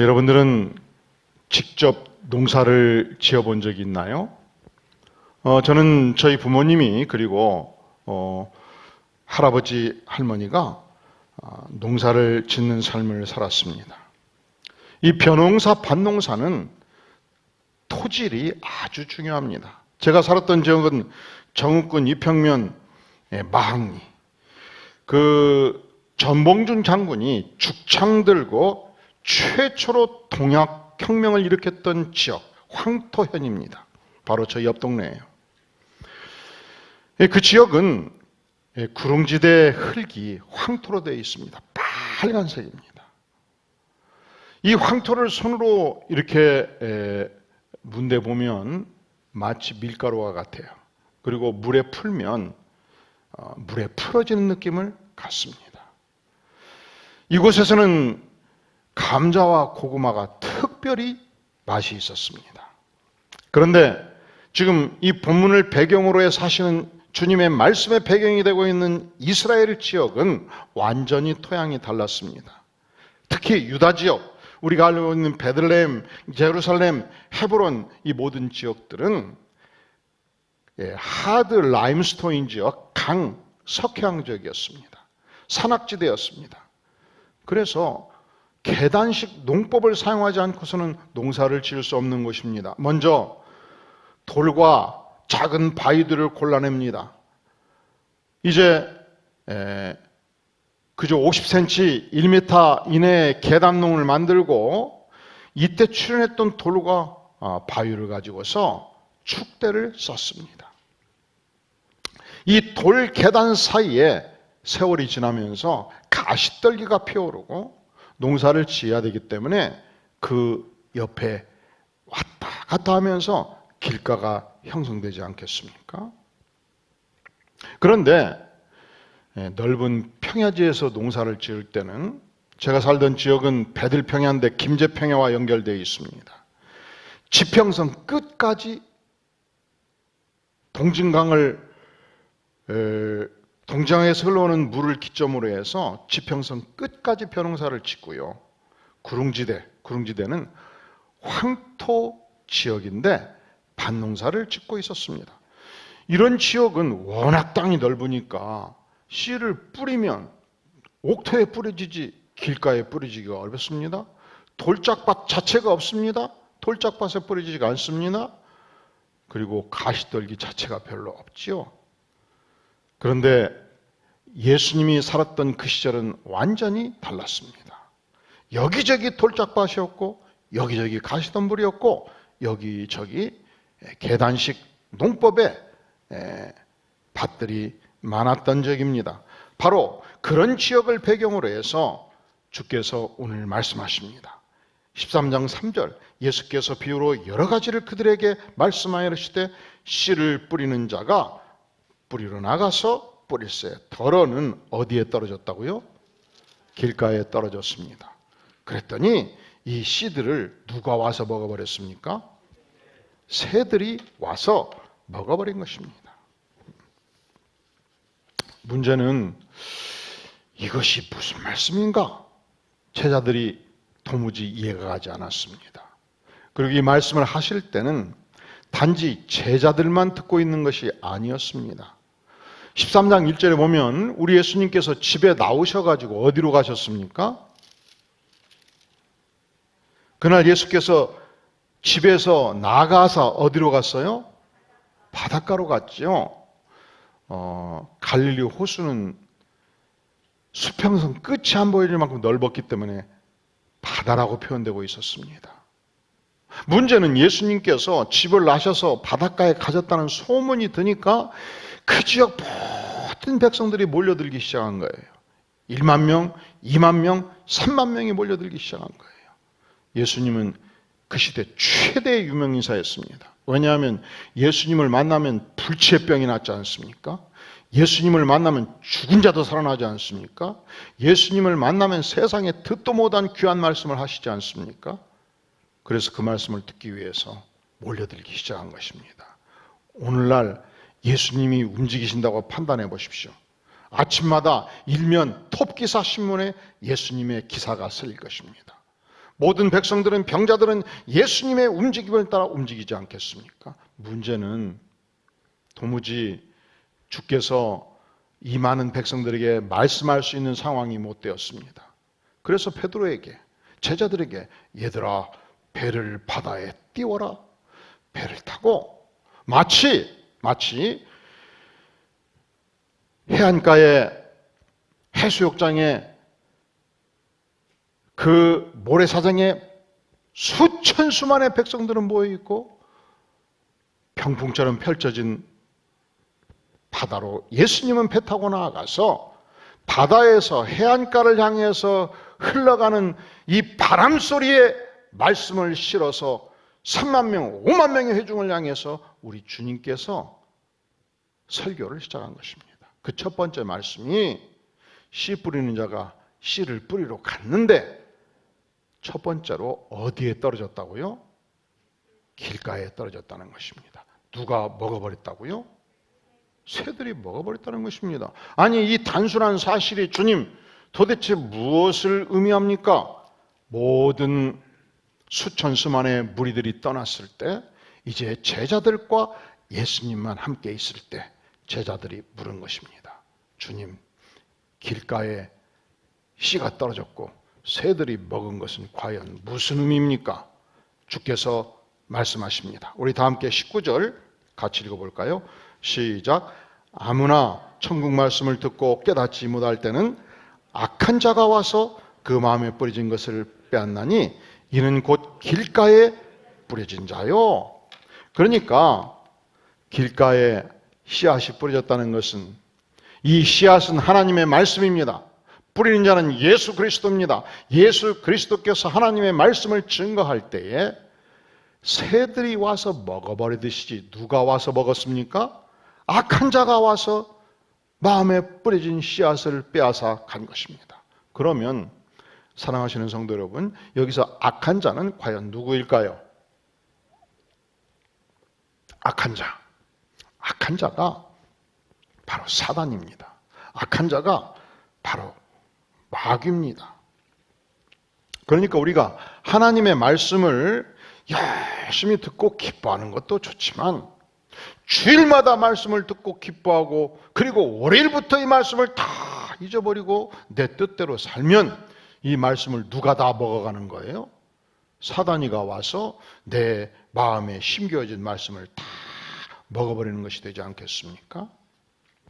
여러분들은 직접 농사를 지어본 적이 있나요? 저는 저희 부모님이 그리고 할아버지, 할머니가 농사를 짓는 삶을 살았습니다. 이 벼농사, 밭농사는 토질이 아주 중요합니다. 제가 살았던 지역은 정읍군 이평면 마항리. 전봉준 장군이 죽창 들고 최초로 동학혁명을 일으켰던 지역, 황토현입니다. 바로 저희 옆 동네예요. 그 지역은 구릉지대 흙이 황토로 되어 있습니다. 빨간색입니다. 이 황토를 손으로 이렇게 문대 보면 마치 밀가루와 같아요. 그리고 물에 풀면 물에 풀어지는 느낌을 갖습니다. 이곳에서는 감자와 고구마가 특별히 맛이 있었습니다. 그런데 지금 이 본문을 배경으로 해 사시는 주님의 말씀의 배경이 되고 있는 이스라엘 지역은 완전히 토양이 달랐습니다. 특히 유다 지역, 우리가 알고 있는 베들레헴, 제루살렘, 헤브론 이 모든 지역들은 하드 라임스톤인 지역, 석회암 지역이었습니다. 산악지대였습니다. 그래서 계단식 농법을 사용하지 않고서는 농사를 지을 수 없는 것입니다. 먼저 돌과 작은 바위들을 골라냅니다. 이제 그저 50cm, 1m 이내의 계단농을 만들고 이때 출현했던 돌과 바위를 가지고서 축대를 썼습니다. 이 돌 계단 사이에 세월이 지나면서 가시떨기가 피어오르고 농사를 지어야 되기 때문에 그 옆에 왔다 갔다 하면서 길가가 형성되지 않겠습니까? 그런데 넓은 평야지에서 농사를 지을 때는, 제가 살던 지역은 배들평야인데 김제평야와 연결되어 있습니다. 지평선 끝까지 동정에서 흘러오는 물을 기점으로 해서 지평선 끝까지 벼농사를 짓고요. 구릉지대는 황토 지역인데 밭농사를 짓고 있었습니다. 이런 지역은 워낙 땅이 넓으니까 씨를 뿌리면 옥토에 뿌려지지 길가에 뿌려지기가 어렵습니다. 돌짝밭 자체가 없습니다. 돌짝밭에 뿌려지지가 않습니다. 그리고 가시떨기 자체가 별로 없지요. 그런데 예수님이 살았던 그 시절은 완전히 달랐습니다. 여기저기 돌짝밭이었고 여기저기 가시덤불이었고 여기저기 계단식 농법의 밭들이 많았던 지역입니다. 바로 그런 지역을 배경으로 해서 주께서 오늘 말씀하십니다. 13장 3절, 예수께서 비유로 여러 가지를 그들에게 말씀하여 이르시되 씨를 뿌리는 자가 뿌리러 나가서 뿌릴새. 덜어는 어디에 떨어졌다고요? 길가에 떨어졌습니다. 그랬더니 이 씨들을 누가 와서 먹어버렸습니까? 새들이 와서 먹어버린 것입니다. 문제는 이것이 무슨 말씀인가? 제자들이 도무지 이해가 가지 않았습니다. 그리고 이 말씀을 하실 때는 단지 제자들만 듣고 있는 것이 아니었습니다. 13장 1절에 보면 우리 예수님께서 집에 나오셔가지고 어디로 가셨습니까? 그날 예수께서 집에서 나가서 어디로 갔어요? 바닷가로 갔죠. 갈릴리 호수는 수평선 끝이 안 보일 만큼 넓었기 때문에 바다라고 표현되고 있었습니다. 문제는 예수님께서 집을 나셔서 바닷가에 가셨다는 소문이 드니까 그 지역 모든 백성들이 몰려들기 시작한 거예요. 1만 명, 2만 명, 3만 명이 몰려들기 시작한 거예요. 예수님은 그 시대 최대의 유명인사였습니다. 왜냐하면 예수님을 만나면 불치병이 낫지 않습니까? 예수님을 만나면 죽은 자도 살아나지 않습니까? 예수님을 만나면 세상에 듣도 못한 귀한 말씀을 하시지 않습니까? 그래서 그 말씀을 듣기 위해서 몰려들기 시작한 것입니다. 오늘날 예수님이 움직이신다고 판단해 보십시오. 아침마다 일면 톱기사 신문에 예수님의 기사가 쓰일 것입니다. 모든 백성들은, 병자들은 예수님의 움직임을 따라 움직이지 않겠습니까? 문제는 도무지 주께서 이 많은 백성들에게 말씀할 수 있는 상황이 못 되었습니다. 그래서 베드로에게, 제자들에게, 얘들아, 배를 바다에 띄워라. 배를 타고 마치 해안가에, 해수욕장에, 그 모래사장에 수천 수만의 백성들은 모여있고 병풍처럼 펼쳐진 바다로 예수님은 배 타고 나아가서 바다에서 해안가를 향해서 흘러가는 이 바람 소리에 말씀을 실어서 3만 명, 5만 명의 회중을 향해서 우리 주님께서 설교를 시작한 것입니다. 그 첫 번째 말씀이 씨 뿌리는 자가 씨를 뿌리러 갔는데 첫 번째로 어디에 떨어졌다고요? 길가에 떨어졌다는 것입니다. 누가 먹어버렸다고요? 새들이 먹어버렸다는 것입니다. 아니, 이 단순한 사실이 주님 도대체 무엇을 의미합니까? 모든 수천 수만의 무리들이 떠났을 때 이제 제자들과 예수님만 함께 있을 때 제자들이 물은 것입니다. 주님, 길가에 씨가 떨어졌고 새들이 먹은 것은 과연 무슨 의미입니까? 주께서 말씀하십니다. 우리 다 함께 19절 같이 읽어볼까요? 시작. 아무나 천국 말씀을 듣고 깨닫지 못할 때는 악한 자가 와서 그 마음에 뿌려진 것을 빼앗나니 이는 곧 길가에 뿌려진 자요. 그러니까 길가에 씨앗이 뿌려졌다는 것은, 이 씨앗은 하나님의 말씀입니다. 뿌리는 자는 예수 그리스도입니다. 예수 그리스도께서 하나님의 말씀을 증거할 때에 새들이 와서 먹어버리듯이 누가 와서 먹었습니까? 악한 자가 와서 마음에 뿌려진 씨앗을 빼앗아 간 것입니다. 그러면 사랑하시는 성도 여러분, 여기서 악한 자는 과연 누구일까요? 악한 자가 바로 사단입니다. 악한 자가 바로 마귀입니다. 그러니까 우리가 하나님의 말씀을 열심히 듣고 기뻐하는 것도 좋지만 주일마다 말씀을 듣고 기뻐하고 그리고 월요일부터 이 말씀을 다 잊어버리고 내 뜻대로 살면 이 말씀을 누가 다 먹어가는 거예요? 사단이가 와서 내 마음에 심겨진 말씀을 다 먹어버리는 것이 되지 않겠습니까?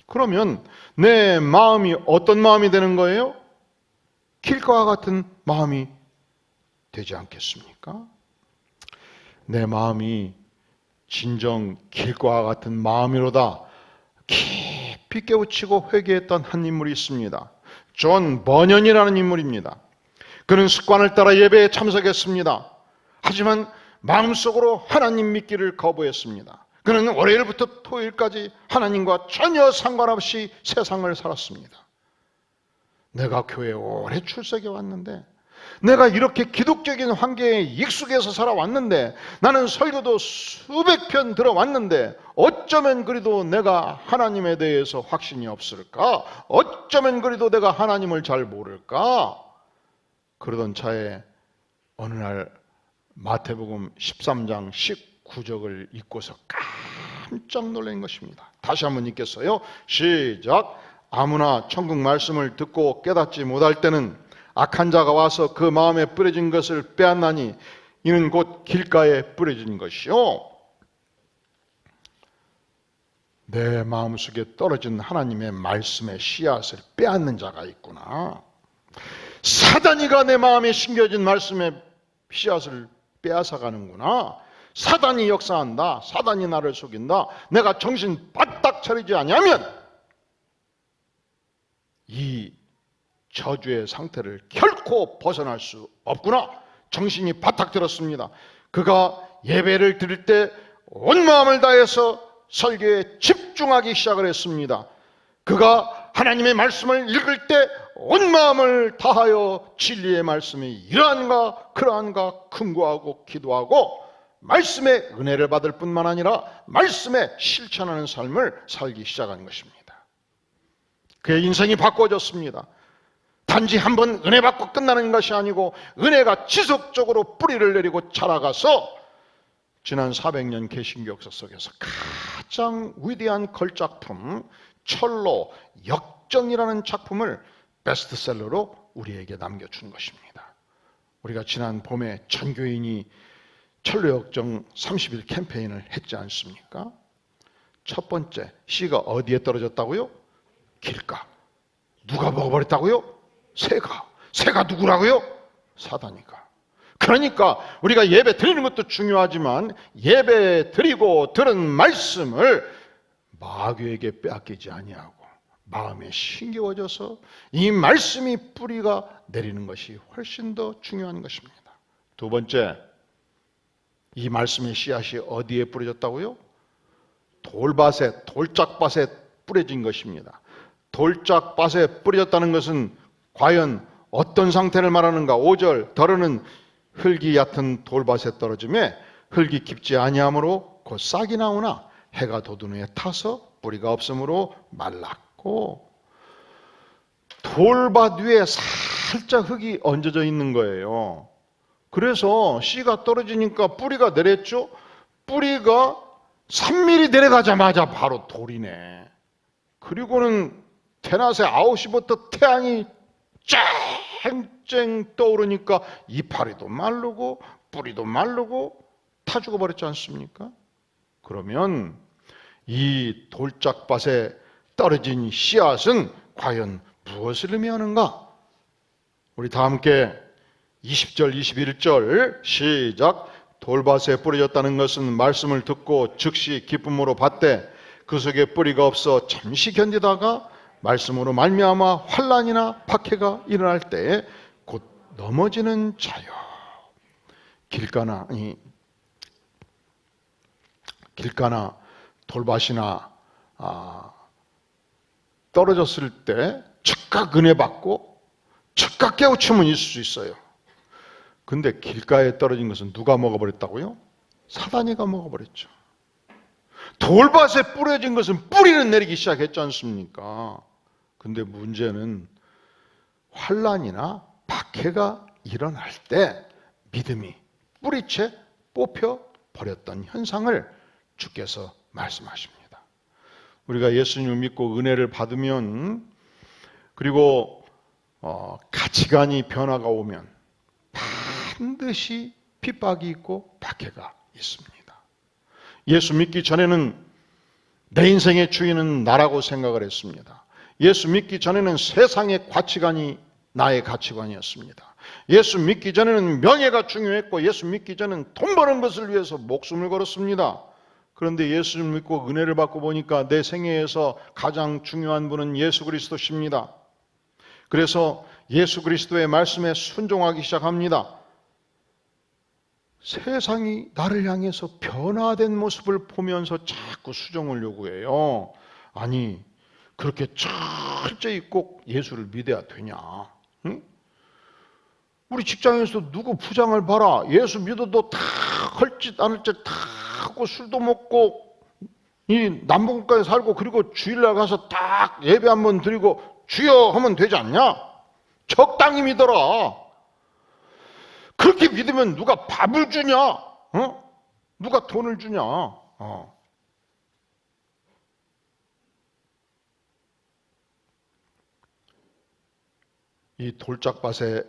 그러면 내 마음이 어떤 마음이 되는 거예요? 길가와 같은 마음이 되지 않겠습니까? 내 마음이 진정 길가와 같은 마음이로다 깊이 깨우치고 회개했던 한 인물이 있습니다. 존 버년이라는 인물입니다. 그는 습관을 따라 예배에 참석했습니다. 하지만 마음속으로 하나님 믿기를 거부했습니다. 그는 월요일부터 토요일까지 하나님과 전혀 상관없이 세상을 살았습니다. 내가 교회에 오래 출석해 왔는데, 내가 이렇게 기독적인 환경에 익숙해서 살아왔는데, 나는 설교도 수백 편 들어왔는데 어쩌면 그래도 내가 하나님에 대해서 확신이 없을까? 어쩌면 그래도 내가 하나님을 잘 모를까? 그러던 차에 어느 날 마태복음 13장 19절을 읽고서 깜짝 놀란 것입니다. 다시 한번 읽겠어요. 시작. 아무나 천국 말씀을 듣고 깨닫지 못할 때는 악한 자가 와서 그 마음에 뿌려진 것을 빼앗나니 이는 곧 길가에 뿌려진 것이요. 내 마음속에 떨어진 하나님의 말씀의 씨앗을 빼앗는 자가 있구나. 사단이가 내 마음에 심겨진 말씀의 씨앗을 빼앗아 가는구나. 사단이 역사한다. 사단이 나를 속인다. 내가 정신 바짝 차리지 않으면 이 저주의 상태를 결코 벗어날 수 없구나. 정신이 바짝 들었습니다. 그가 예배를 드릴 때 온 마음을 다해서 설교에 집중하기 시작을 했습니다. 그가 하나님의 말씀을 읽을 때 온 마음을 다하여 진리의 말씀이 이러한가 그러한가 금고하고 기도하고 말씀의 은혜를 받을 뿐만 아니라 말씀에 실천하는 삶을 살기 시작한 것입니다. 그의 인생이 바꿔졌습니다. 단지 한번 은혜 받고 끝나는 것이 아니고 은혜가 지속적으로 뿌리를 내리고 자라가서 지난 400년 개신교 역사 속에서 가장 위대한 걸작품 철로 역정이라는 작품을 베스트셀러로 우리에게 남겨준 것입니다. 우리가 지난 봄에 전교인이 철로 역정 30일 캠페인을 했지 않습니까? 첫 번째, 씨가 어디에 떨어졌다고요? 길가. 누가 먹어버렸다고요? 새가. 새가 누구라고요? 사단이가. 그러니까 우리가 예배 드리는 것도 중요하지만 예배 드리고 들은 말씀을 마귀에게 빼앗기지 아니하고 마음에 신겨워져서 이 말씀이 뿌리가 내리는 것이 훨씬 더 중요한 것입니다. 두 번째, 이 말씀의 씨앗이 어디에 뿌려졌다고요? 돌밭에, 돌짝밭에 뿌려진 것입니다. 돌짝밭에 뿌려졌다는 것은 과연 어떤 상태를 말하는가? 5절, 더러는 흙이 얕은 돌밭에 떨어짐에 흙이 깊지 아니하므로 곧 싹이 나오나 해가 돋은 후에 타서 뿌리가 없으므로 말랐고, 돌밭 위에 살짝 흙이 얹어져 있는 거예요. 그래서 씨가 떨어지니까 뿌리가 내렸죠. 뿌리가 3mm 내려가자마자 바로 돌이네. 그리고는 대낮에 9시부터 태양이 쨍쨍 떠오르니까 이파리도 마르고 뿌리도 마르고 타 죽어버렸지 않습니까? 그러면 이 돌짝밭에 떨어진 씨앗은 과연 무엇을 의미하는가? 우리 다 함께 20절, 21절 시작. 돌밭에 뿌려졌다는 것은 말씀을 듣고 즉시 기쁨으로 받되 그 속에 뿌리가 없어 잠시 견디다가 말씀으로 말미암아 환난이나 박해가 일어날 때에 곧 넘어지는 자요. 길가나 돌밭이나 떨어졌을 때 즉각 은혜 받고 즉각 깨우침은 있을 수 있어요. 근데 길가에 떨어진 것은 누가 먹어버렸다고요? 사단이가 먹어버렸죠. 돌밭에 뿌려진 것은 뿌리는 내리기 시작했지 않습니까? 근데 문제는 환난이나 박해가 일어날 때 믿음이 뿌리채 뽑혀 버렸던 현상을 주께서 말씀하십니다. 우리가 예수님을 믿고 은혜를 받으면, 그리고 가치관이 변화가 오면 반드시 핍박이 있고 박해가 있습니다. 예수 믿기 전에는 내 인생의 주인은 나라고 생각을 했습니다. 예수 믿기 전에는 세상의 가치관이 나의 가치관이었습니다. 예수 믿기 전에는 명예가 중요했고 예수 믿기 전에는 돈 버는 것을 위해서 목숨을 걸었습니다. 그런데 예수를 믿고 은혜를 받고 보니까 내 생애에서 가장 중요한 분은 예수 그리스도십니다. 그래서 예수 그리스도의 말씀에 순종하기 시작합니다. 세상이 나를 향해서 변화된 모습을 보면서 자꾸 수정을 요구해요. 아니, 그렇게 철저히 꼭 예수를 믿어야 되냐? 응? 우리 직장에서 누구 부장을 봐라. 예수 믿어도 다 할 짓 안 할 짓 다 하고 술도 먹고 이 남북국가에 살고 그리고 주일날 가서 딱 예배 한번 드리고 주여 하면 되지 않냐? 적당히 믿어라. 그렇게 믿으면 누가 밥을 주냐? 누가 돈을 주냐? 이 돌짝밭의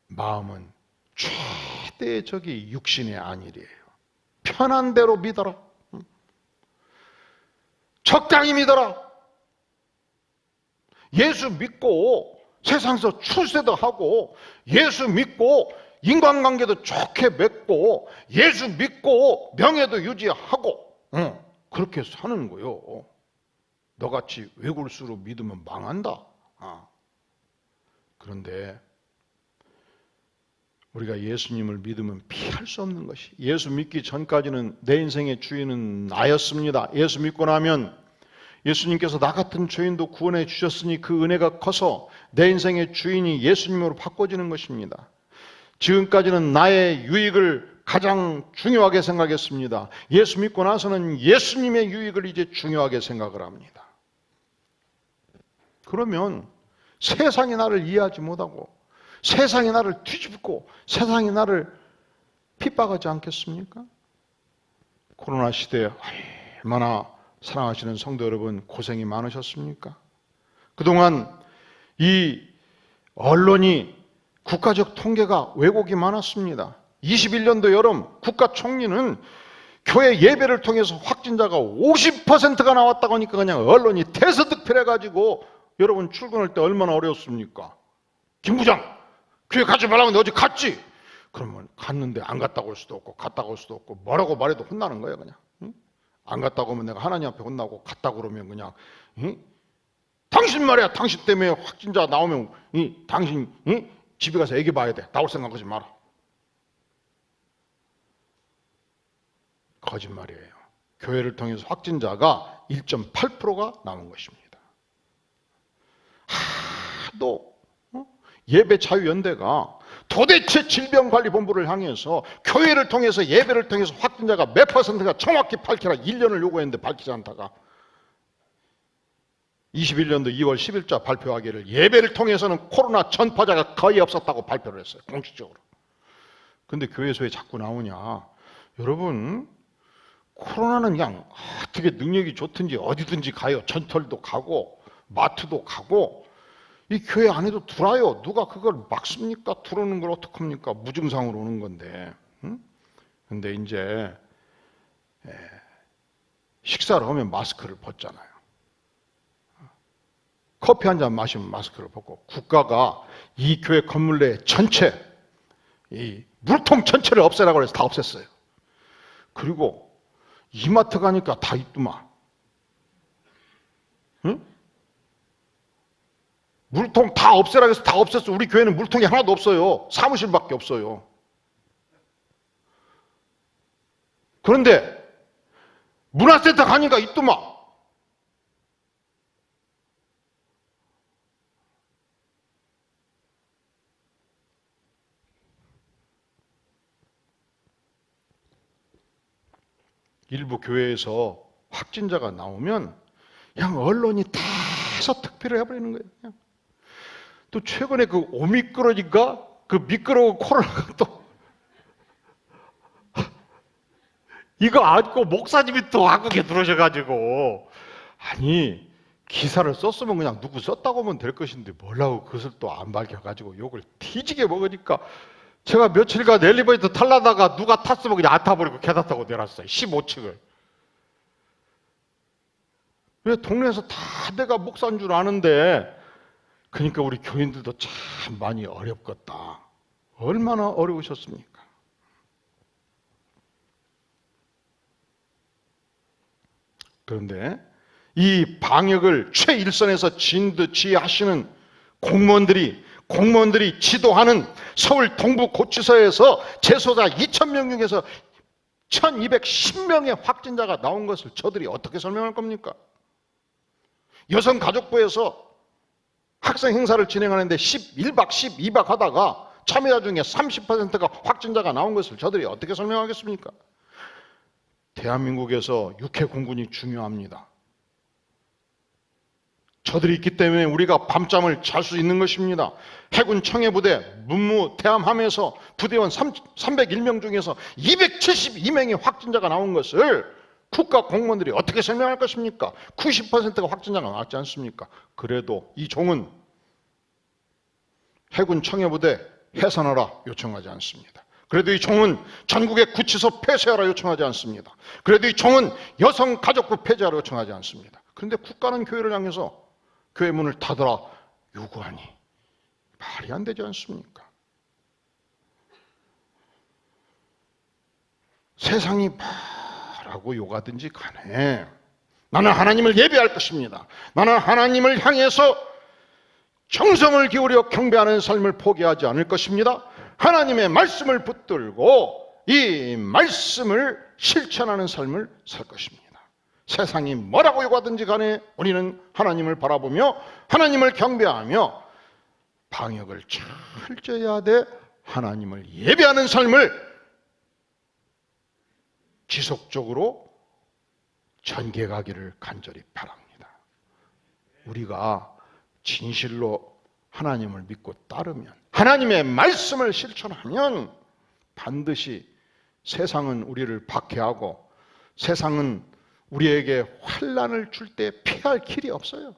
마음은 최대의 적이 육신의 안일이에요. 편한 대로 믿어라. 적당히 믿어라. 예수 믿고 세상에서 출세도 하고 예수 믿고 인간관계도 좋게 맺고 예수 믿고 명예도 유지하고 그렇게 사는 거요. 너같이 외골수로 믿으면 망한다. 그런데 우리가 예수님을 믿으면 피할 수 없는 것이, 예수 믿기 전까지는 내 인생의 주인은 나였습니다. 예수 믿고 나면 예수님께서 나 같은 죄인도 구원해 주셨으니 그 은혜가 커서 내 인생의 주인이 예수님으로 바꿔지는 것입니다. 지금까지는 나의 유익을 가장 중요하게 생각했습니다. 예수 믿고 나서는 예수님의 유익을 이제 중요하게 생각을 합니다. 그러면 세상이 나를 이해하지 못하고 세상이 나를 뒤집고 세상이 나를 핍박하지 않겠습니까? 코로나 시대에 얼마나 사랑하시는 성도 여러분 고생이 많으셨습니까? 그동안 이 언론이 국가적 통계가 왜곡이 많았습니다. 21년도 여름 국가총리는 교회 예배를 통해서 확진자가 50%가 나왔다고 하니까 그냥 언론이 대서특필해가지고 여러분 출근할 때 얼마나 어려웠습니까? 김 부장 교회 가지 말라고 너 어제 갔지? 그러면 갔는데 안 갔다고 올 수도 없고 갔다고 올 수도 없고 뭐라고 말해도 혼나는 거예요 그냥. 응? 안 갔다고 하면 내가 하나님 앞에 혼나고 갔다고 그러면 그냥 응? 당신 말이야 당신 때문에 확진자 나오면 당신 집에 가서 애기 봐야 돼. 나올 생각하지 마라. 거짓말이에요. 교회를 통해서 확진자가 1.8%가 남은 것입니다. 하도 예배자유연대가 도대체 질병관리본부를 향해서 교회를 통해서 예배를 통해서 확진자가 몇 %가 정확히 밝히라 1년을 요구했는데 밝히지 않다가 21년도 2월 10일자 발표하기를 예배를 통해서는 코로나 전파자가 거의 없었다고 발표를 했어요. 공식적으로. 근데 교회에서 왜 자꾸 나오냐. 여러분 코로나는 그냥 어떻게 능력이 좋든지 어디든지 가요. 전철도 가고 마트도 가고 이 교회 안에도 들어와요. 누가 그걸 막습니까? 들어오는 걸 어떡합니까? 무증상으로 오는 건데. 근데 이제 식사를 하면 마스크를 벗잖아요. 커피 한 잔 마시면 마스크를 벗고 국가가 이 교회 건물 내 전체 이 물통 전체를 없애라고 해서 다 없앴어요. 그리고 이마트 가니까 다 있더만. 응? 물통 다 없애라고 해서 다 없앴어. 우리 교회는 물통이 하나도 없어요. 사무실밖에 없어요. 그런데 문화센터 가니까 있더만. 일부 교회에서 확진자가 나오면 그냥 언론이 다서 특필을 해버리는 거예요. 그냥. 또 최근에 그 오미크론인가? 그 미끄러운 코로나가 또 이거 안고 목사님이 또 한국에 들어오셔가지고 아니 기사를 썼으면 그냥 누구 썼다고 하면 될 것인데 뭐라고 그것을 또 안 밝혀가지고 욕을 뒤지게 먹으니까 제가 며칠간 엘리베이터 탈라다가 누가 탔으면 그냥 안 타버리고 계단 타고 내렸어요. 15층을. 왜 동네에서 다 내가 목사인 줄 아는데 그러니까 우리 교인들도 참 많이 어렵겠다. 얼마나 어려우셨습니까? 그런데 이 방역을 최일선에서 진두지휘하시는 공무원들이 지도하는 서울 동부고치소에서 재소자 2,000명 중에서 1,210명의 확진자가 나온 것을 저들이 어떻게 설명할 겁니까? 여성가족부에서 학생 행사를 진행하는데 1박 12박 하다가 참여자 중에 30%가 확진자가 나온 것을 저들이 어떻게 설명하겠습니까? 대한민국에서 육해공군이 중요합니다. 저들이 있기 때문에 우리가 밤잠을 잘 수 있는 것입니다. 해군 청해부대 문무대함함에서 부대원 301명 중에서 272명의 확진자가 나온 것을 국가 공무원들이 어떻게 설명할 것입니까? 90%가 확진자가 나왔지 않습니까? 그래도 이 종은 해군 청해부대 해산하라 요청하지 않습니다. 그래도 이 종은 전국의 구치소 폐쇄하라 요청하지 않습니다. 그래도 이 종은 여성가족부 폐지하라 요청하지 않습니다. 그런데 국가는 교회를 향해서 교회 문을 닫아라 요구하니 말이 안 되지 않습니까? 세상이 뭐라고 요구하든지 간에 나는 하나님을 예배할 것입니다. 나는 하나님을 향해서 정성을 기울여 경배하는 삶을 포기하지 않을 것입니다. 하나님의 말씀을 붙들고 이 말씀을 실천하는 삶을 살 것입니다. 세상이 뭐라고 요구하든지 간에 우리는 하나님을 바라보며 하나님을 경배하며 방역을 철저히 하되 하나님을 예배하는 삶을 지속적으로 전개가기를 간절히 바랍니다. 우리가 진실로 하나님을 믿고 따르면, 하나님의 말씀을 실천하면 반드시 세상은 우리를 박해하고 세상은 우리에게 환난을 줄 때 피할 길이 없어요.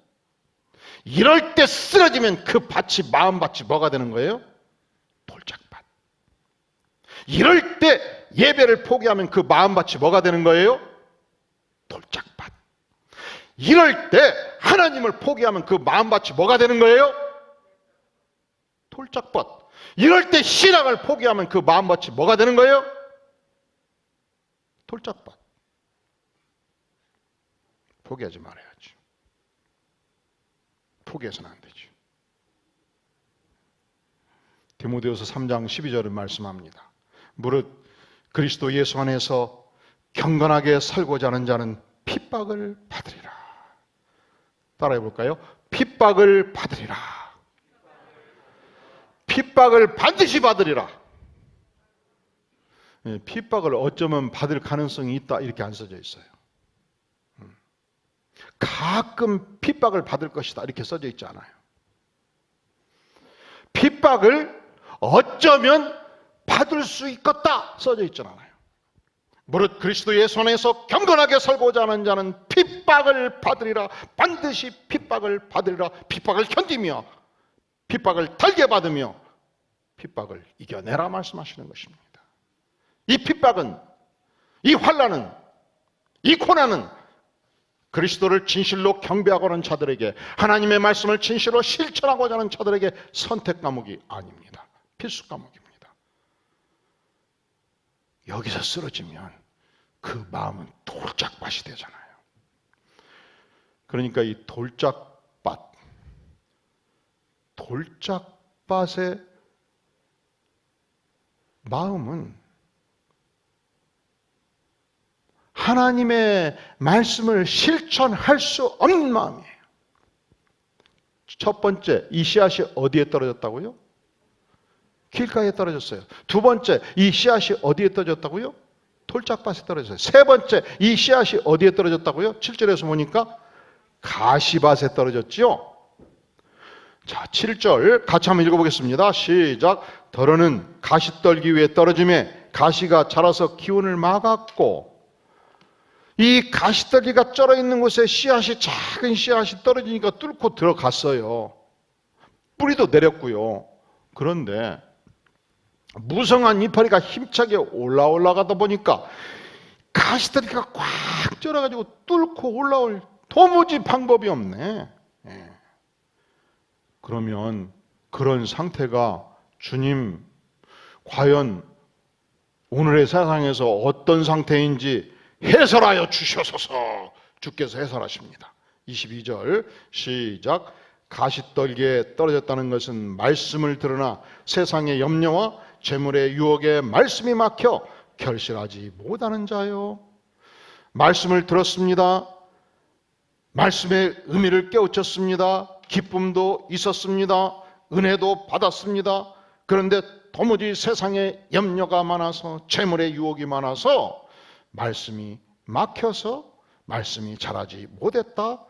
이럴 때 쓰러지면 그 밭이, 마음밭이 뭐가 되는 거예요? 돌짝밭. 이럴 때 예배를 포기하면 그 마음밭이 뭐가 되는 거예요? 돌짝밭. 이럴 때 하나님을 포기하면 그 마음밭이 뭐가 되는 거예요? 돌짝밭. 이럴 때 신앙을 포기하면 그 마음밭이 뭐가 되는 거예요? 돌짝밭. 포기하지 말아야죠. 포기해서는 안 되죠. 디모데후서 3장 12절은 말씀합니다. 무릇 그리스도 예수 안에서 경건하게 살고자 하는 자는 핍박을 받으리라. 따라해 볼까요? 핍박을 받으리라. 핍박을 반드시 받으리라. 핍박을 어쩌면 받을 가능성이 있다 이렇게 안 써져 있어요. 가끔 핍박을 받을 것이다 이렇게 써져 있지 않아요. 핍박을 어쩌면 받을 수 있겠다 써져 있지 않아요. 무릇 그리스도의 손에서 경건하게 살고자 하는 자는 핍박을 받으리라. 반드시 핍박을 받으리라. 핍박을 견디며 핍박을 달게 받으며 핍박을 이겨내라 말씀하시는 것입니다. 이 핍박은, 이 환난은, 이 고난은 그리스도를 진실로 경배하고 하는 자들에게, 하나님의 말씀을 진실로 실천하고자 하는 자들에게 선택 과목이 아닙니다. 필수 과목입니다. 여기서 쓰러지면 그 마음은 돌짝밭이 되잖아요. 그러니까 이 돌짝밭의 마음은 하나님의 말씀을 실천할 수 없는 마음이에요. 첫 번째, 이 씨앗이 어디에 떨어졌다고요? 길가에 떨어졌어요. 두 번째, 이 씨앗이 어디에 떨어졌다고요? 돌짝밭에 떨어졌어요. 세 번째, 이 씨앗이 어디에 떨어졌다고요? 7절에서 보니까 가시밭에 떨어졌지요. 자, 7절 같이 한번 읽어보겠습니다. 시작. 더러는 가시떨기 위에 떨어짐에 가시가 자라서 기운을 막았고, 이 가시떨기가 쩔어 있는 곳에 씨앗이, 작은 씨앗이 떨어지니까 뚫고 들어갔어요. 뿌리도 내렸고요. 그런데 무성한 이파리가 힘차게 올라가다 보니까 가시떨기가 꽉 쩔어가지고 뚫고 올라올 도무지 방법이 없네. 그러면 그런 상태가 주님, 과연 오늘의 세상에서 어떤 상태인지 해설하여 주셔서서 주께서 해설하십니다. 22절 시작. 가시떨기에 떨어졌다는 것은 말씀을 들으나 세상의 염려와 재물의 유혹에 말씀이 막혀 결실하지 못하는 자요. 말씀을 들었습니다. 말씀의 의미를 깨우쳤습니다. 기쁨도 있었습니다. 은혜도 받았습니다. 그런데 도무지 세상에 염려가 많아서, 재물의 유혹이 많아서 말씀이 막혀서 말씀이 자라지 못했다.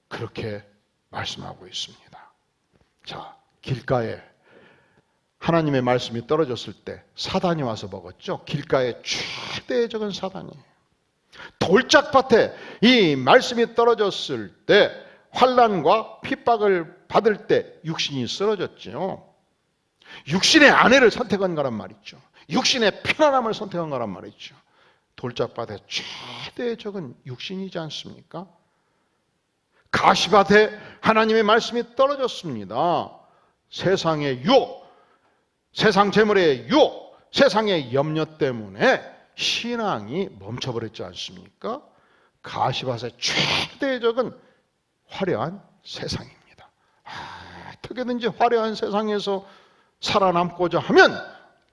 그렇게 말씀하고 있습니다. 자, 길가에 하나님의 말씀이 떨어졌을 때 사단이 와서 먹었죠. 길가에 최대적인 사단이에요. 돌짝밭에 이 말씀이 떨어졌을 때, 환난과 핍박을 받을 때 육신이 쓰러졌죠. 육신의 아내를 선택한 거란 말이죠. 육신의 편안함을 선택한 거란 말이죠. 돌짝밭에 최대적인 육신이지 않습니까? 가시밭에 하나님의 말씀이 떨어졌습니다. 세상의 유혹, 세상 재물의 유혹, 세상의 염려 때문에 신앙이 멈춰버렸지 않습니까? 가시밭의 최대적인 화려한 세상입니다. 어떻게든지 화려한 세상에서 살아남고자 하면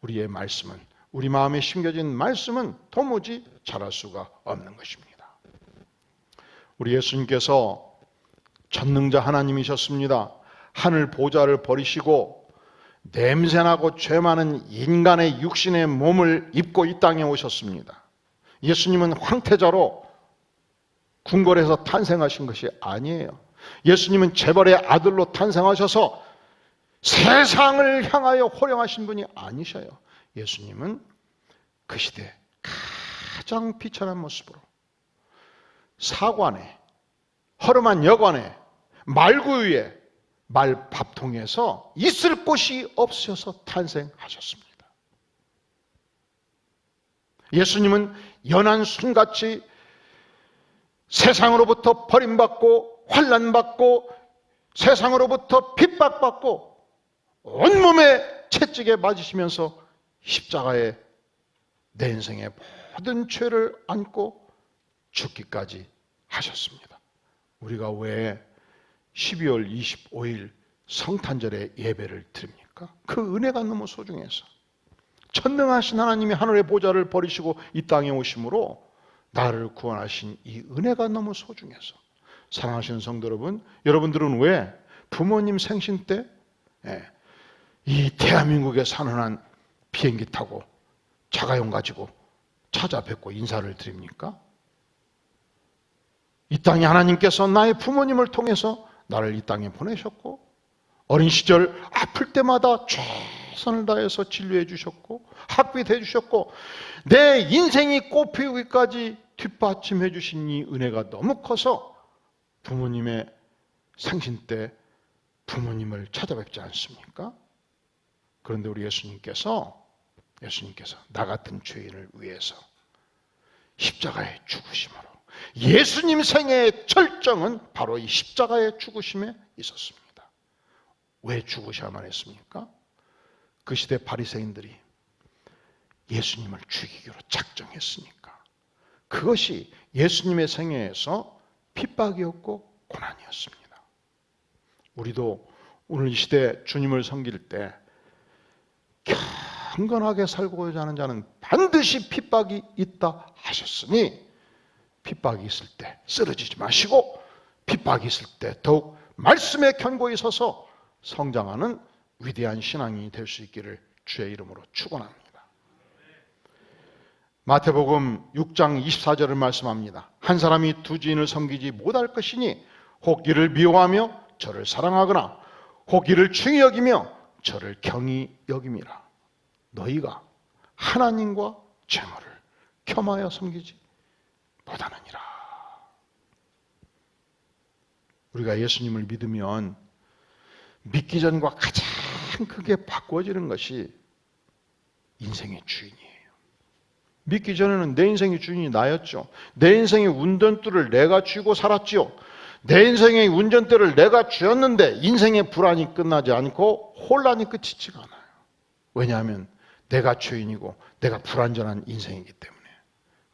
우리의 말씀은, 우리 마음에 심겨진 말씀은 도무지 자랄 수가 없는 것입니다. 우리 예수님께서 전능자 하나님이셨습니다. 하늘 보좌를 버리시고 냄새나고 죄 많은 인간의 육신의 몸을 입고 이 땅에 오셨습니다. 예수님은 황태자로 궁궐에서 탄생하신 것이 아니에요. 예수님은 재벌의 아들로 탄생하셔서 세상을 향하여 호령하신 분이 아니셔요. 예수님은 그 시대 가장 비천한 모습으로 사관에, 허름한 여관에, 말구 위에, 말밥통에서 있을 곳이 없어서 탄생하셨습니다. 예수님은 연한 순같이 세상으로부터 버림받고 환난받고 세상으로부터 핍박받고 온몸에 채찍에 맞으시면서 십자가에 내 인생의 모든 죄를 안고 죽기까지 하셨습니다. 우리가 왜 12월 25일 성탄절에 예배를 드립니까? 그 은혜가 너무 소중해서 전능하신 하나님이 하늘의 보좌를 버리시고 이 땅에 오심으로 나를 구원하신 이 은혜가 너무 소중해서. 사랑하시는 성도 여러분, 여러분들은 왜 부모님 생신 때 이 대한민국에 사는 한 비행기 타고 자가용 가지고 찾아뵙고 인사를 드립니까? 이 땅에 하나님께서 나의 부모님을 통해서 나를 이 땅에 보내셨고 어린 시절 아플 때마다 최선을 다해서 진료해 주셨고 학비해 주셨고 내 인생이 꽃피우기까지 뒷받침해 주신 이 은혜가 너무 커서 부모님의 생신 때 부모님을 찾아뵙지 않습니까? 그런데 우리 예수님께서 나 같은 죄인을 위해서 십자가에 죽으심으로 예수님 생애의 절정은 바로 이 십자가의 죽으심에 있었습니다. 왜 죽으셔야만 했습니까? 그 시대 바리새인들이 예수님을 죽이기로 작정했으니까. 그것이 예수님의 생애에서 핍박이었고 고난이었습니다. 우리도 오늘 이 시대 주님을 섬길 때 경건하게 살고자 하는 자는 반드시 핍박이 있다 하셨으니 핍박이 있을 때 쓰러지지 마시고 핍박이 있을 때 더욱 말씀에 견고히 서서 성장하는 위대한 신앙이 될 수 있기를 주의 이름으로 축원합니다. 마태복음 6장 24절을 말씀합니다. 한 사람이 두 지인을 섬기지 못할 것이니 혹 이를 미워하며 저를 사랑하거나 혹 이를 중히 여기며 저를 경히 여김이라. 너희가 하나님과 재물을 겸하여 섬기지 못하느니라. 우리가 예수님을 믿으면 믿기 전과 가장 크게 바꿔지는 것이 인생의 주인이에요. 믿기 전에는 내 인생의 주인이 나였죠. 내 인생의 운전대를 내가 쥐고 살았지요. 내 인생의 운전대를 내가 쥐었는데 인생의 불안이 끝나지 않고 혼란이 끝이지가 않아요. 왜냐하면 내가 죄인이고 내가 불완전한 인생이기 때문에.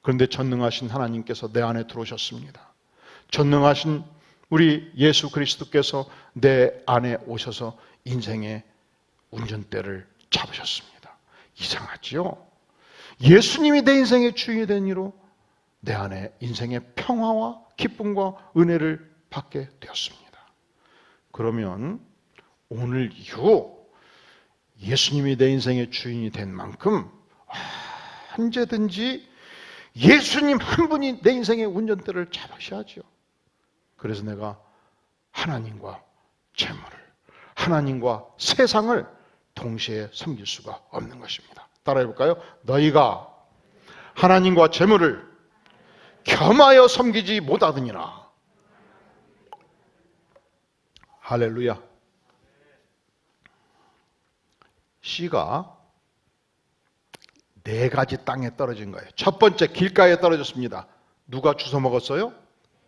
그런데 전능하신 하나님께서 내 안에 들어오셨습니다. 전능하신 우리 예수 그리스도께서 내 안에 오셔서 인생의 운전대를 잡으셨습니다. 이상하지요? 예수님이 내 인생의 주인이 된 이로 내 안에 인생의 평화와 기쁨과 은혜를 받게 되었습니다. 그러면 오늘 이후 예수님이 내 인생의 주인이 된 만큼 언제든지 예수님 한 분이 내 인생의 운전대를 잡으셔야죠. 그래서 내가 하나님과 재물을, 하나님과 세상을 동시에 섬길 수가 없는 것입니다. 따라해 볼까요? 너희가 하나님과 재물을 겸하여 섬기지 못하느니라. 할렐루야. 씨가 네 가지 땅에 떨어진 거예요. 첫 번째 길가에 떨어졌습니다. 누가 주워 먹었어요?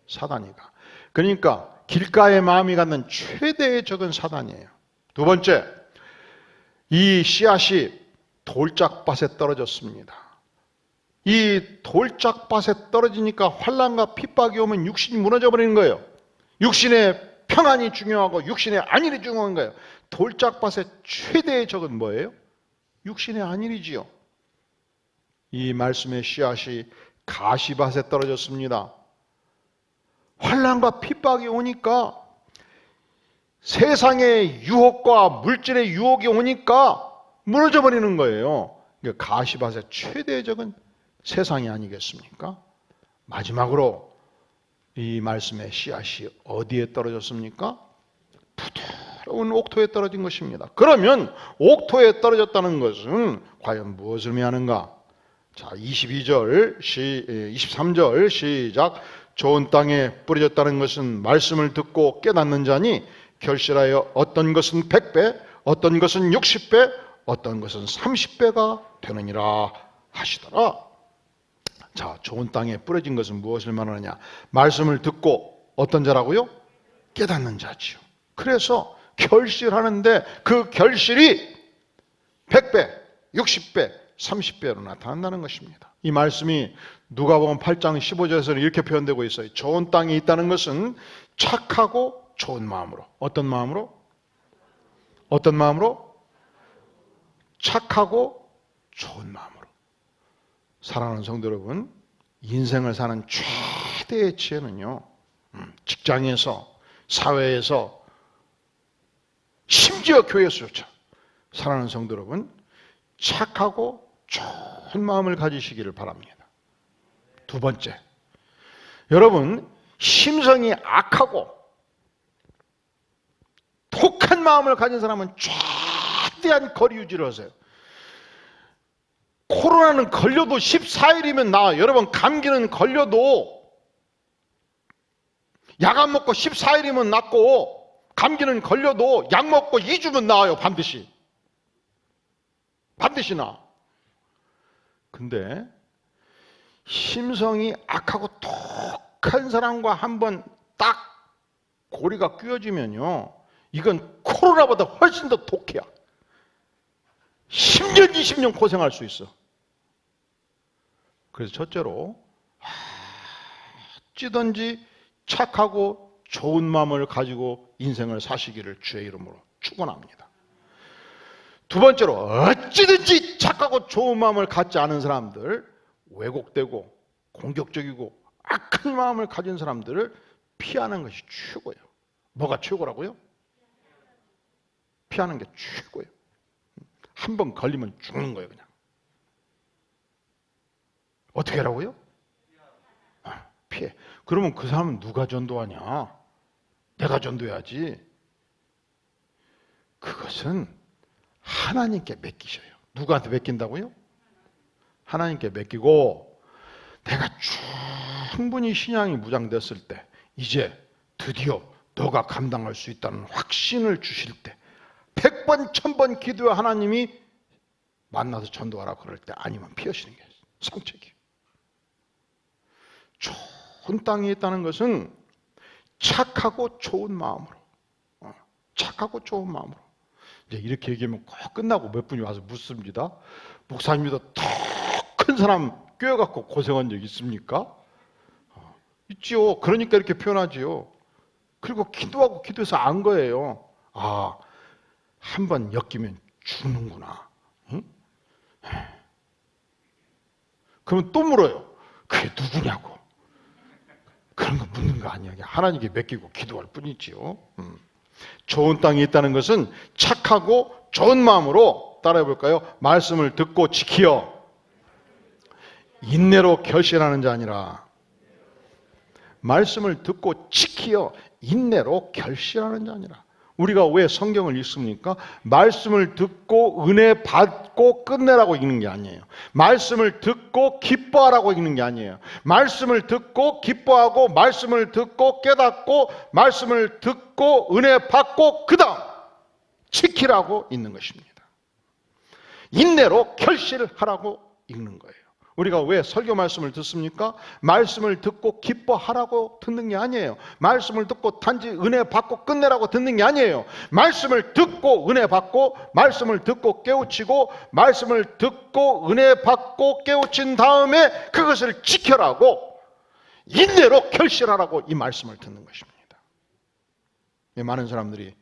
사단이가. 그러니까 길가의 마음이 갖는 최대의 적은 사단이에요. 두 번째, 이 씨앗이 돌짝밭에 떨어졌습니다. 이 돌짝밭에 떨어지니까 환난과 핍박이 오면 육신이 무너져 버리는 거예요. 육신의 평안이 중요하고 육신의 안일이 중요한 거예요. 돌짝밭의 최대의 적은 뭐예요? 육신의 안일이지요. 이 말씀의 씨앗이 가시밭에 떨어졌습니다. 환난과 핍박이 오니까 세상의 유혹과 물질의 유혹이 오니까 무너져 버리는 거예요. 그러니까 가시밭의 최대의 적은 세상이 아니겠습니까? 마지막으로 이 말씀의 씨앗이 어디에 떨어졌습니까? 새로운 옥토에 떨어진 것입니다. 그러면 옥토에 떨어졌다는 것은 과연 무엇을 의미하는가? 자, 23절 시작. 좋은 땅에 뿌려졌다는 것은 말씀을 듣고 깨닫는 자니 결실하여 어떤 것은 100배, 어떤 것은 60배, 어떤 것은 30배가 되느니라 하시더라. 자, 좋은 땅에 뿌려진 것은 무엇을 말하느냐? 말씀을 듣고 어떤 자라고요? 깨닫는 자지요. 그래서 결실하는데 그 결실이 100배, 60배, 30배로 나타난다는 것입니다. 이 말씀이 누가복음 8장 15절에서는 이렇게 표현되고 있어요. 좋은 땅이 있다는 것은 착하고 좋은 마음으로. 어떤 마음으로? 어떤 마음으로? 착하고 좋은 마음으로. 사랑하는 성도 여러분, 인생을 사는 최대의 지혜는요, 직장에서, 사회에서, 심지어 교회에서조차 사랑하는 성도 여러분, 착하고 좋은 마음을 가지시기를 바랍니다. 두 번째, 여러분 심성이 악하고 독한 마음을 가진 사람은 최대한 거리 유지를 하세요. 코로나는 걸려도 14일이면 나아요. 여러분 감기는 걸려도 약 안 먹고 14일이면 낫고, 감기는 걸려도 약 먹고 2주면 나아요. 반드시 나. 근데 심성이 악하고 독한 사람과 한번 딱 고리가 꿰어지면요, 이건 코로나보다 훨씬 더 독해요. 10년 20년 고생할 수 있어. 그래서 첫째로 어찌든지 착하고 좋은 마음을 가지고 인생을 사시기를 주의 이름으로 축원합니다. 두 번째로 어찌든지 착하고 좋은 마음을 갖지 않은 사람들, 왜곡되고 공격적이고 악한 마음을 가진 사람들을 피하는 것이 최고예요. 뭐가 최고라고요? 피하는 게 최고예요. 한 번 걸리면 죽는 거예요. 그냥. 어떻게 하라고요? 피해. 그러면 그 사람은 누가 전도하냐? 내가 전도해야지. 그것은 하나님께 맡기셔요. 누구한테 맡긴다고요? 하나님께 맡기고, 내가 충분히 신앙이 무장됐을 때, 이제 드디어 너가 감당할 수 있다는 확신을 주실 때, 100번 1000번 기도해 하나님이 만나서 전도하라 그럴 때 아니면 피하시는 게 상책이에요. 좋은 땅에 있다는 것은 착하고 좋은 마음으로, 착하고 좋은 마음으로. 이제 이렇게 얘기하면 꼭 끝나고 몇 분이 와서 묻습니다. 목사님보다 더 큰 사람 꿰어갖고 고생한 적 있습니까? 있지요. 그러니까 이렇게 표현하지요. 그리고 기도해서 안 거예요. 아, 한 번 엮이면 죽는구나. 응? 그러면 또 물어요. 그게 누구냐고. 그런 거 묻는 거 아니야. 하나님께 맡기고 기도할 뿐이지요. 좋은 땅에 있다는 것은 착하고 좋은 마음으로, 따라해 볼까요? 말씀을 듣고 지키어 인내로 결실하는 자 아니라, 말씀을 듣고 지키어 인내로 결실하는 자 아니라. 우리가 왜 성경을 읽습니까? 말씀을 듣고 은혜 받고 끝내라고 읽는 게 아니에요. 말씀을 듣고 기뻐하라고 읽는 게 아니에요. 말씀을 듣고 기뻐하고, 말씀을 듣고 깨닫고, 말씀을 듣고 은혜 받고 그 다음 지키라고 읽는 것입니다. 인내로 결실하라고 읽는 거예요. 우리가 왜 설교 말씀을 듣습니까? 말씀을 듣고 기뻐하라고 듣는 게 아니에요. 말씀을 듣고 단지 은혜 받고 끝내라고 듣는 게 아니에요. 말씀을 듣고 은혜 받고, 말씀을 듣고 깨우치고, 말씀을 듣고 은혜 받고 깨우친 다음에 그것을 지켜라고, 인내로 결실하라고 이 말씀을 듣는 것입니다. 많은 사람들이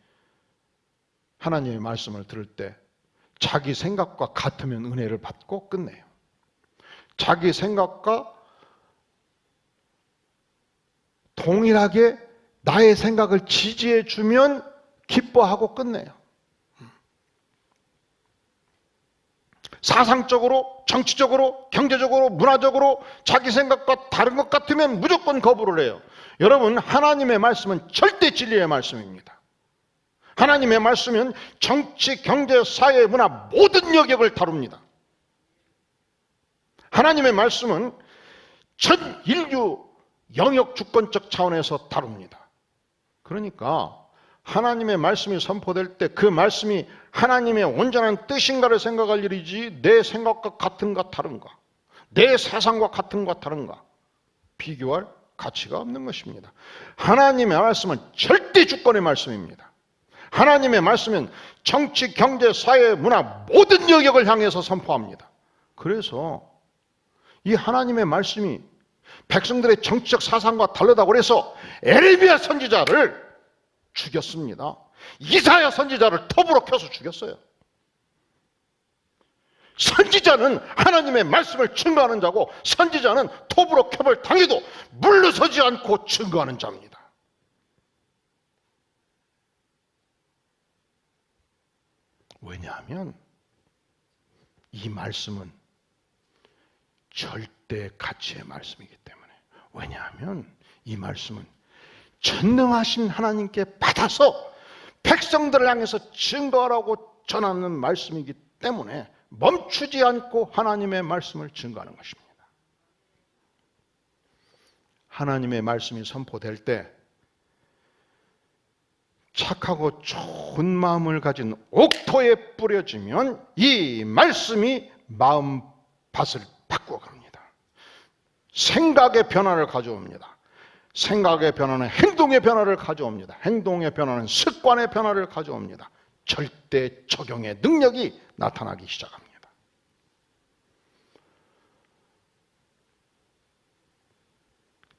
하나님의 말씀을 들을 때 자기 생각과 같으면 은혜를 받고 끝내요. 자기 생각과 동일하게 나의 생각을 지지해 주면 기뻐하고 끝내요. 사상적으로, 정치적으로, 경제적으로, 문화적으로 자기 생각과 다른 것 같으면 무조건 거부를 해요. 여러분, 하나님의 말씀은 절대 진리의 말씀입니다. 하나님의 말씀은 정치, 경제, 사회, 문화 모든 영역을 다룹니다. 하나님의 말씀은 전 인류 영역 주권적 차원에서 다룹니다. 그러니까 하나님의 말씀이 선포될 때 그 말씀이 하나님의 온전한 뜻인가를 생각할 일이지 내 생각과 같은가 다른가, 내 사상과 같은가 다른가 비교할 가치가 없는 것입니다. 하나님의 말씀은 절대 주권의 말씀입니다. 하나님의 말씀은 정치, 경제, 사회, 문화 모든 영역을 향해서 선포합니다. 그래서 이 하나님의 말씀이 백성들의 정치적 사상과 다르다고 해서 에레미야 선지자를 죽였습니다. 이사야 선지자를 톱으로 켜서 죽였어요. 선지자는 하나님의 말씀을 증거하는 자고 선지자는 톱으로 켜을 당해도 물러서지 않고 증거하는 자입니다. 왜냐하면 이 말씀은 절대 가치의 말씀이기 때문에. 왜냐하면 이 말씀은 전능하신 하나님께 받아서 백성들을 향해서 증거하라고 전하는 말씀이기 때문에 멈추지 않고 하나님의 말씀을 증거하는 것입니다. 하나님의 말씀이 선포될 때 착하고 좋은 마음을 가진 옥토에 뿌려지면 이 말씀이 마음밭을 바꾸어 갑니다. 생각의 변화를 가져옵니다. 생각의 변화는 행동의 변화를 가져옵니다. 행동의 변화는 습관의 변화를 가져옵니다. 절대 적용의 능력이 나타나기 시작합니다.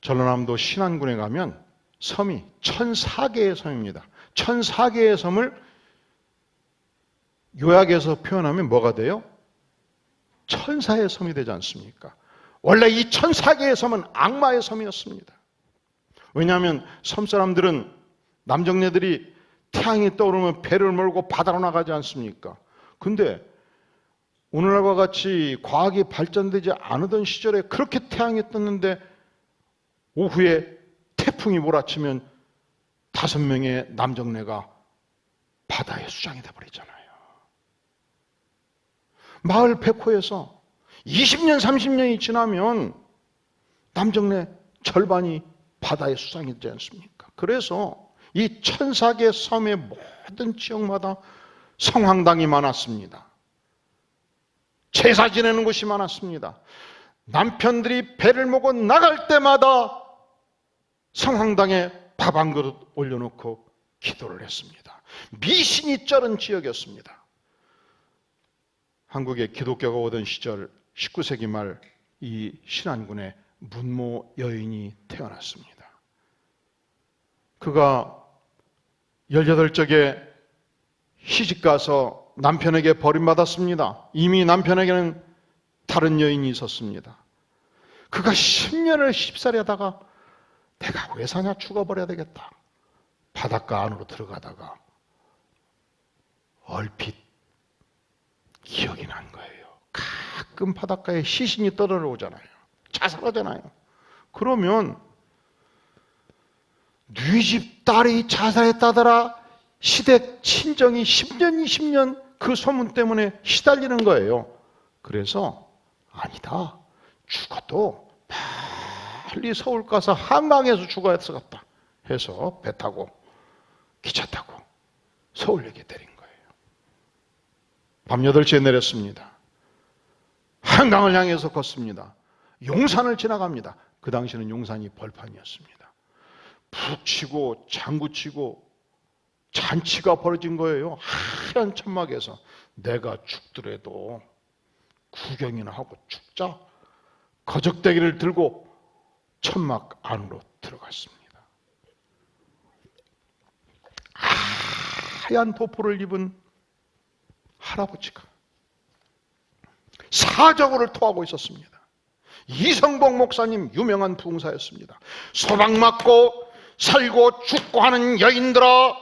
전라남도 신안군에 가면 섬이 1004개의 섬입니다. 1004개의 섬을 요약해서 표현하면 뭐가 돼요? 천사의 섬이 되지 않습니까? 원래 이 1004개의 섬은 악마의 섬이었습니다. 왜냐하면 섬사람들은 남정네들이 태양이 떠오르면 배를 몰고 바다로 나가지 않습니까? 근데 오늘날과 같이 과학이 발전되지 않았던 시절에 그렇게 태양이 떴는데 오후에 태풍이 몰아치면 5명의 남정네가 바다에 수장이 돼버리잖아요. 마을 백호에서 20년, 30년이 지나면 남정네 절반이 바다에 수장이 되지 않습니까? 그래서 이 1004개 섬의 모든 지역마다 성황당이 많았습니다. 제사 지내는 곳이 많았습니다. 남편들이 배를 몰고 나갈 때마다 성황당에 밥 한 그릇 올려놓고 기도를 했습니다. 미신이 쩔은 지역이었습니다. 한국에 기독교가 오던 시절 19세기 말 이 신안군에 문모 여인이 태어났습니다. 그가 18적에 시집가서 남편에게 버림받았습니다. 이미 남편에게는 다른 여인이 있었습니다. 그가 10년을 쉽사리 하다가 내가 왜 사냐, 죽어버려야 되겠다. 바닷가 안으로 들어가다가 얼핏 기억이 난 거예요. 가끔 바닷가에 시신이 떠들어오잖아요. 자살하잖아요. 그러면 네 집 딸이 자살했다더라. 시댁 친정이 10년, 20년 그 소문 때문에 시달리는 거예요. 그래서 아니다. 죽어도 빨리 서울 가서 한강에서 죽어야 되겠다 해서 배 타고 기차 타고 서울역에 내린 거예요. 밤 8시에 내렸습니다. 한강을 향해서 걷습니다. 용산을 지나갑니다. 그 당시에는 용산이 벌판이었습니다. 푹 치고 장구 치고 잔치가 벌어진 거예요. 하얀 천막에서 내가 죽더라도 구경이나 하고 죽자. 거적대기를 들고 천막 안으로 들어갔습니다. 하얀 도포를 입은 할아버지가 사적으로 토하고 있었습니다. 이성복 목사님, 유명한 부흥사였습니다. 소박 맞고 살고 죽고 하는 여인들아,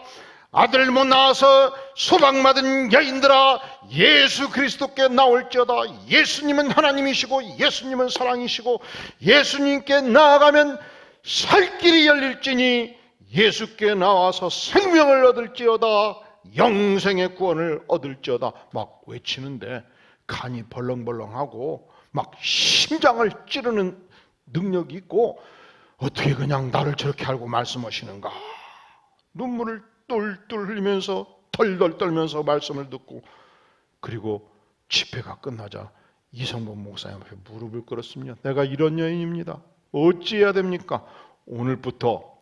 아들 못 낳아서 소박 맞은 여인들아, 예수 그리스도께 나올지어다. 예수님은 하나님이시고 예수님은 사랑이시고 예수님께 나아가면 살 길이 열릴지니 예수께 나와서 생명을 얻을지어다 영생의 구원을 얻을지어다 막 외치는데 간이 벌렁벌렁하고 막 심장을 찌르는 능력이 있고 어떻게 그냥 나를 저렇게 알고 말씀하시는가. 눈물을 똘똘 흘리면서 덜덜 떨면서 말씀을 듣고, 그리고 집회가 끝나자 이성봉 목사님 앞에 무릎을 꿇었습니다. 내가 이런 여인입니다. 어찌해야 됩니까? 오늘부터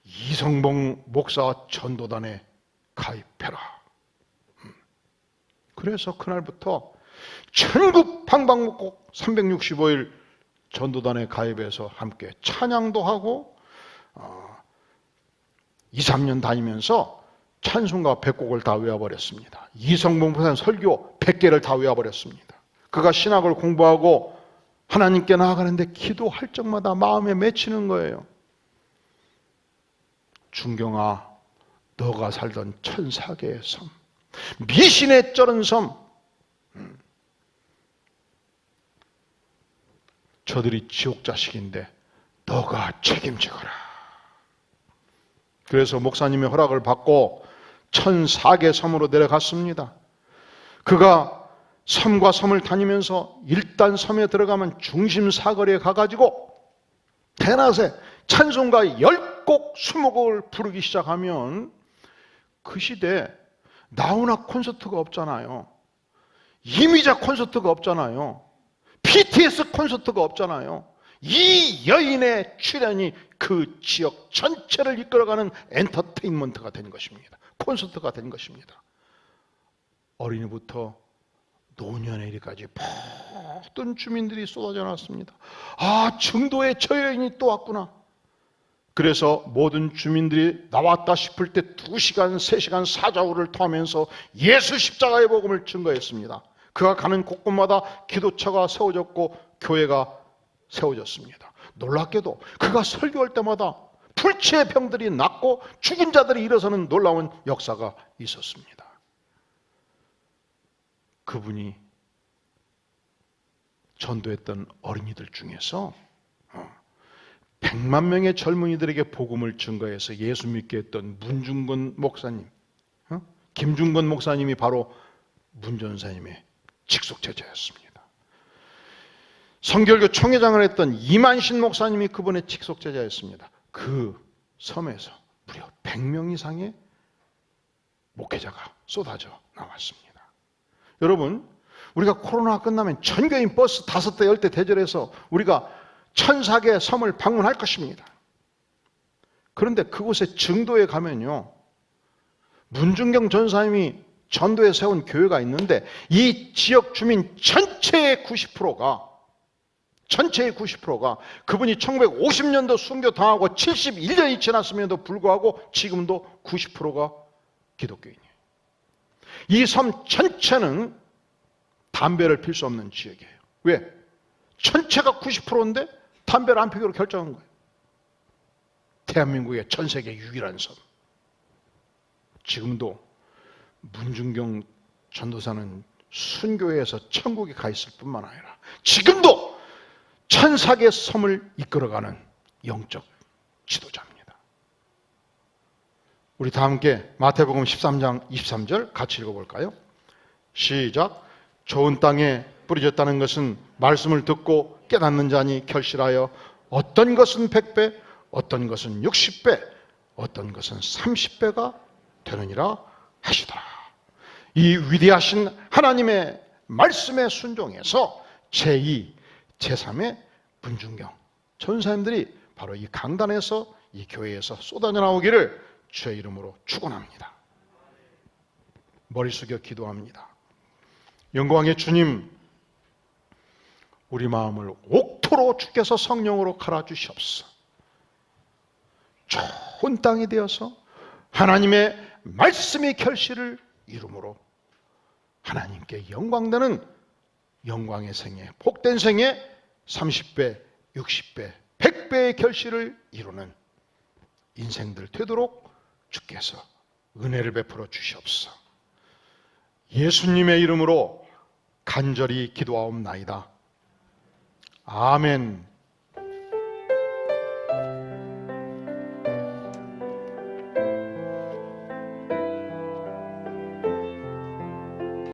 이성봉 목사 전도단에 가입해라. 그래서 그날부터 전국 방방곡곡 365일 전도단에 가입해서 함께 찬양도 하고 2, 3년 다니면서 찬송가 100곡을 다 외워버렸습니다. 이성봉 목사님 설교 100개를 다 외워버렸습니다. 그가 신학을 공부하고 하나님께 나아가는데 기도할 적마다 마음에 맺히는 거예요. 중경아, 너가 살던 1004개의 섬, 미신의 쩔은 섬, 저들이 지옥 자식인데 너가 책임지거라. 그래서 목사님의 허락을 받고 1004개 섬으로 내려갔습니다. 그가 섬과 섬을 다니면서 일단 섬에 들어가면 중심 사거리에 가가지고 대낮에 찬송가 10곡, 20곡을 부르기 시작하면, 그 시대에 나훈아 콘서트가 없잖아요. 이미자 콘서트가 없잖아요. BTS 콘서트가 없잖아요. 이 여인의 출연이 그 지역 전체를 이끌어가는 엔터테인먼트가 된 것입니다. 콘서트가 된 것입니다. 어린이부터 노년에 이르기까지 모든 주민들이 쏟아져 나왔습니다. 아, 증도의 저 여인이 또 왔구나. 그래서 모든 주민들이 나왔다 싶을 때 2시간, 3시간 사자후를 토하면서 예수 십자가의 복음을 증거했습니다. 그가 가는 곳곳마다 기도처가 세워졌고 교회가 세워졌습니다. 놀랍게도 그가 설교할 때마다 불치의 병들이 낫고 죽은 자들이 일어서는 놀라운 역사가 있었습니다. 그분이 전도했던 어린이들 중에서 100만 명의 젊은이들에게 복음을 증거해서 예수 믿게 했던 문중건 목사님, 김중건 목사님이 바로 문전사님의 직속 제자였습니다. 성결교 총회장을 했던 이만신 목사님이 그분의 직속 제자였습니다. 그 섬에서 무려 100명 이상의 목회자가 쏟아져 나왔습니다. 여러분, 우리가 코로나가 끝나면 전교인 버스 5대 10대 대절해서 우리가 1004개 섬을 방문할 것입니다. 그런데 그곳에 증도에 가면요, 문중경 전사님이 전도에 세운 교회가 있는데 이 지역 주민 전체의 90%가 그분이 1950년도 순교 당하고 71년이 지났음에도 불구하고 지금도 90%가 기독교인이에요. 이 섬 전체는 담배를 필 수 없는 지역이에요. 왜? 전체가 90%인데 담배를 안 피기로 결정한 거예요. 대한민국의 전 세계 유일한 섬. 지금도 문중경 전도사는 순교회에서 천국에 가 있을 뿐만 아니라 지금도 1004개 섬을 이끌어가는 영적 지도자입니다. 우리 다 함께 마태복음 13장 23절 같이 읽어볼까요? 시작. 좋은 땅에 뿌려졌다는 것은 말씀을 듣고 깨닫는 자니 결실하여 어떤 것은 100배, 어떤 것은 60배, 어떤 것은 30배가 되느니라 하시더라. 이 위대하신 하나님의 말씀에 순종해서 제2, 제3의 문중경 전사님들이 바로 이 강단에서, 이 교회에서 쏟아져 나오기를 주의 이름으로 축원합니다. 머리 숙여 기도합니다. 영광의 주님, 우리 마음을 옥토로 주께서 성령으로 갈아주시옵소서. 좋은 땅이 되어서 하나님의 말씀이 결실을 이루므로 하나님께 영광되는 영광의 생애, 복된 생애 30배, 60배, 100배의 결실을 이루는 인생들 되도록 주께서 은혜를 베풀어 주시옵소서. 예수님의 이름으로 간절히 기도하옵나이다. 아멘.